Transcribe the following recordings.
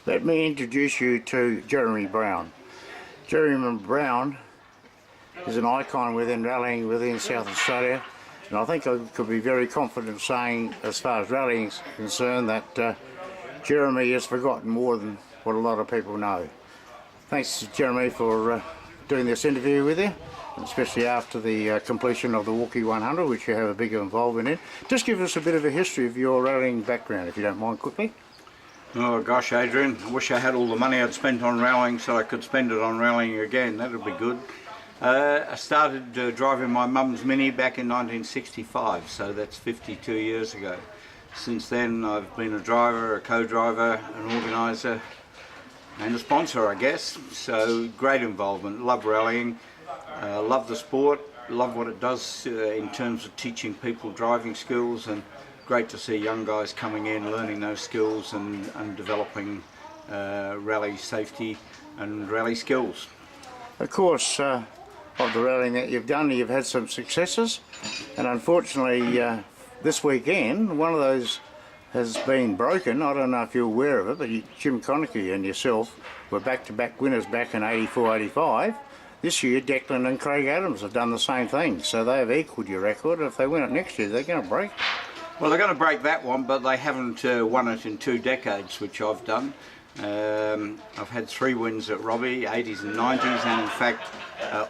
Let me introduce you to Jeremy Brown. Jeremy Brown is an icon within rallying within South Australia, and I think I could be very confident saying, as far as rallying is concerned, that Jeremy has forgotten more than what a lot of people know. Thanks, Jeremy, for doing this interview with you, especially after the completion of the Walkie 100, which you have a big involvement in. Just give us a bit of a history of your rallying background, if you don't mind, quickly. Oh gosh, Adrian, I wish I had all the money I'd spent on rallying so I could spend it on rallying again. That would be good. I started driving my mum's Mini back in 1965, so that's 52 years ago. Since then I've been a driver, a co-driver, an organiser and a sponsor, I guess. So great involvement, love rallying, love the sport, love what it does in terms of teaching people driving skills, and great to see young guys coming in, learning those skills and developing rally safety and rally skills. Of course, of the rallying that you've done, you've had some successes, and unfortunately this weekend one of those has been broken. I don't know if you're aware of it, but Jim Conakry and yourself were back-to-back winners back in 84-85. This year Declan and Craig Adams have done the same thing, so they have equalled your record. If they win it next year, they're going to break. Well, they're going to break that one, but they haven't won it in 2 decades, which I've done. I've had 3 wins at Robbie, 80s and 90s, and in fact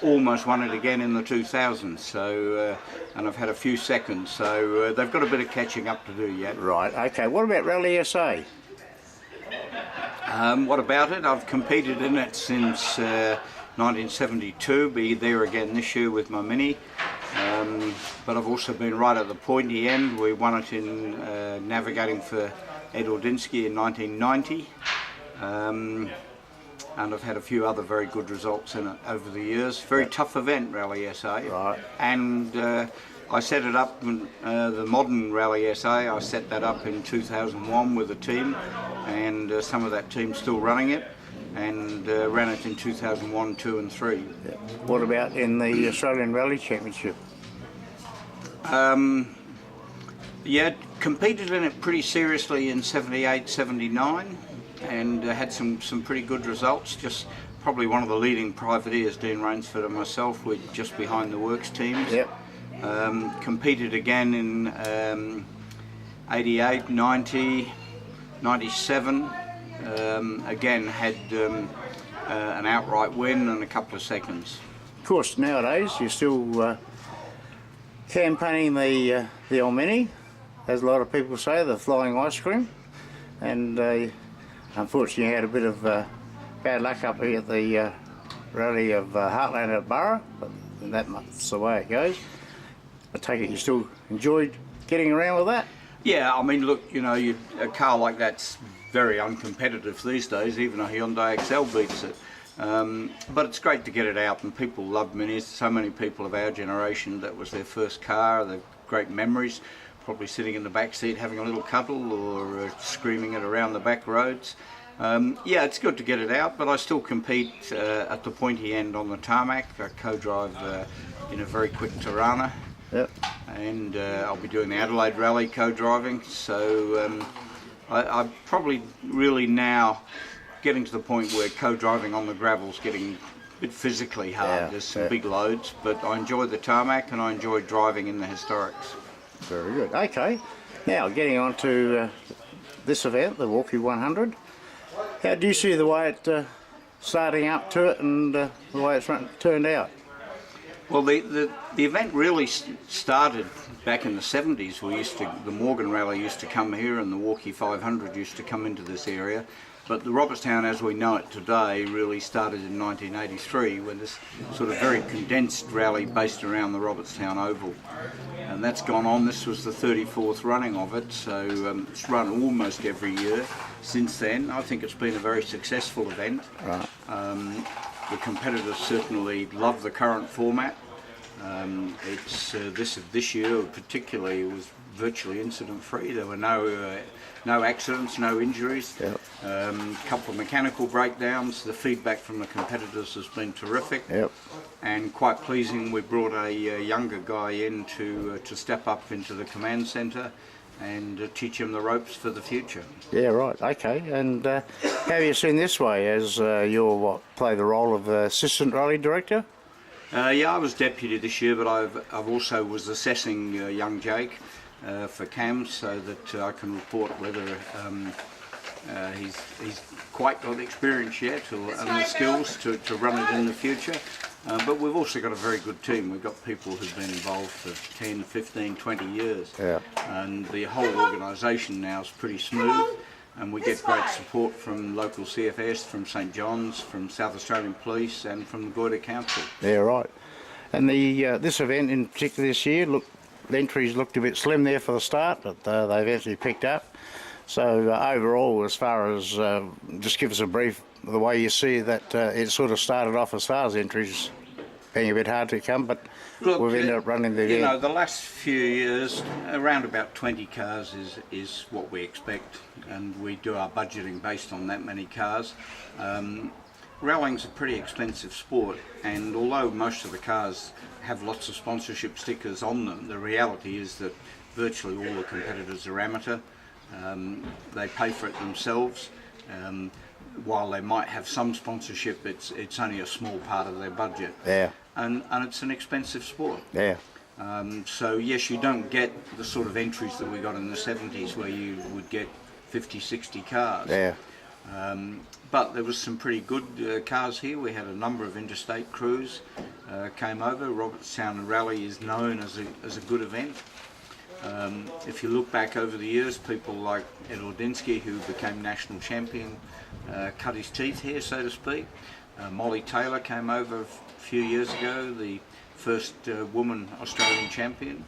almost won it again in the 2000s. So, and I've had a few seconds, so they've got a bit of catching up to do yet. Right, okay. What about Rally SA? What about it? I've competed in it since 1972, be there again this year with my Mini. But I've also been right at the pointy end. We won it in navigating for Ed Ordinsky in 1990, and I've had a few other very good results in it over the years. Very tough event, Rally SA. Right. And I set it up, the modern Rally SA, I set that up in 2001 with a team, and some of that team's still running it, and ran it in 2001, 2 and 3. Yeah. What about in the Australian Rally Championship? Yeah, competed in it pretty seriously in 78, 79, and had some pretty good results. Just probably one of the leading privateers, Dean Rainsford and myself, were just behind the works teams. Yep. Competed again in 88, 90, 97. Again had an outright win and a couple of seconds. Of course, nowadays you're still campaigning the old Mini, as a lot of people say, the flying ice cream, and unfortunately you had a bit of bad luck up here at the rally of Heartland at Burra, but that's the way it goes. I take it you still enjoyed getting around with that? Yeah, I mean, look, you know, a car like that's very uncompetitive these days. Even a Hyundai Excel beats it. But it's great to get it out, and people love Minis. So many people of our generation, that was their first car. They've great memories, probably sitting in the back seat having a little cuddle, or screaming it around the back roads. Yeah, it's good to get it out, but I still compete at the pointy end on the tarmac. I co-drive in a very quick Tirana. Yep. And I'll be doing the Adelaide Rally co-driving, so I'm probably really now getting to the point where co-driving on the gravel's getting a bit physically hard. Yeah, there's some big loads, but I enjoy the tarmac and I enjoy driving in the historics. Very good. Okay, now getting on to this event, the Walkie 100. How do you see the way it starting up to it and the way it's turned out? Well, the event really started back in the 70s. The Morgan Rally used to come here, and the Walkie 500 used to come into this area. But the Robertstown as we know it today really started in 1983, when this sort of very condensed rally based around the Robertstown Oval. And that's gone on. This was the 34th running of it, so it's run almost every year since then. I think it's been a very successful event. Right. The competitors certainly love the current format. This year particularly was virtually incident-free. There were no accidents, no injuries. Yep. Couple of mechanical breakdowns. The feedback from the competitors has been terrific. Yep. And quite pleasing. We brought a younger guy in to step up into the command centre and teach them the ropes for the future. Yeah, right. Okay. And how have you seen this way as you'll play the role of assistant rally director? Yeah, I was deputy this year, but I've also was assessing young Jake for CAMS, so that I can report whether he's quite got the experience yet and the skills to run it in the future. But we've also got a very good team. We've got people who've been involved for 10, 15, 20 years. Yeah. And the whole organisation now is pretty smooth, and we get great support from local CFS, from St John's, from South Australian Police and from the Goyder Council. Yeah, right. And the this event in particular this year, the entries looked a bit slim there for the start, but they eventually picked up. So overall, as far as, just give us a brief, the way you see that it sort of started off as far as entries being a bit hard to come, but Look, we've ended up running the event. You know, the last few years, around about 20 cars is what we expect, and we do our budgeting based on that many cars. Rallying's a pretty expensive sport, and although most of the cars have lots of sponsorship stickers on them, the reality is that virtually all the competitors are amateur. They pay for it themselves. While they might have some sponsorship, it's only a small part of their budget. Yeah. And it's an expensive sport. Yeah. So yes, you don't get the sort of entries that we got in the 70s where you would get 50, 60 cars. Yeah. But there was some pretty good cars here. We had a number of interstate crews came over. Robertstown Rally is known as a good event. If you look back over the years, people like Ed Ordinsky, who became national champion, cut his teeth here, so to speak. Molly Taylor came over a few years ago, the first woman Australian champion.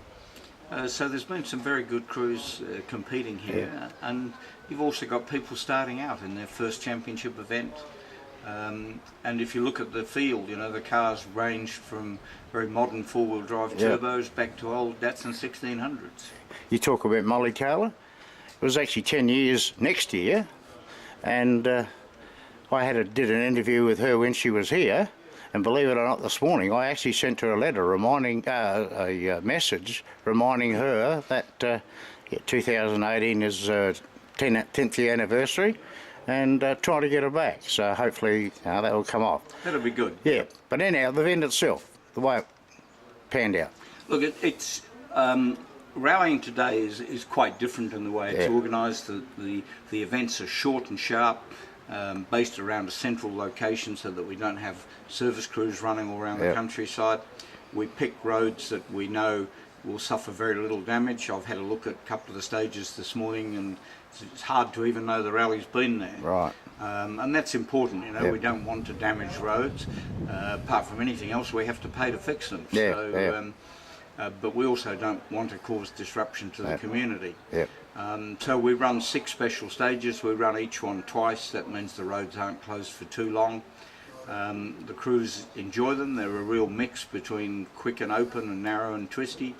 So there's been some very good crews competing here, and you've also got people starting out in their first championship event. And if you look at the field, you know, the cars range from very modern four-wheel drive turbos back to old Datsun 1600s. You talk about Molly Taylor. It was actually 10 years next year, and I did an interview with her when she was here, and believe it or not, this morning I actually sent her a letter reminding, a message reminding her that 2018 is 10th year anniversary, and trying to get her back. So hopefully that will come off. That'll be good. Yeah, but anyhow, the event itself, the way it panned out. Look, it's rallying today is quite different in the way it's organised. The events are short and sharp, based around a central location so that we don't have service crews running all around the countryside. We pick roads that we know will suffer very little damage. I've had a look at a couple of the stages this morning, and it's hard to even know the rally's been there. Right. And that's important, you know. We don't want to damage roads. Apart from anything else, we have to pay to fix them. But we also don't want to cause disruption to the community. So we run 6 special stages. We run each one twice. That means the roads aren't closed for too long. The crews enjoy them. They're a real mix between quick and open and narrow and twisty.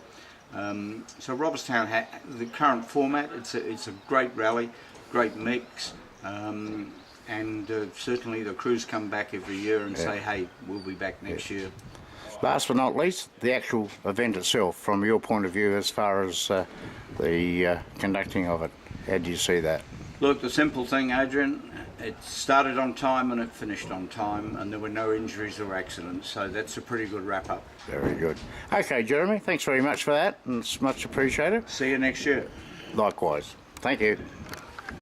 So Robertstown, the current format, it's a great rally, great mix, and certainly the crews come back every year and say, hey, we'll be back next year. Last but not least, the actual event itself, from your point of view as far as the conducting of it, how do you see that? Look, the simple thing, Adrian, it started on time and it finished on time, and there were no injuries or accidents, so that's a pretty good wrap up. Very good. Okay, Jeremy, thanks very much for that, and it's much appreciated. See you next year. Likewise. Thank you.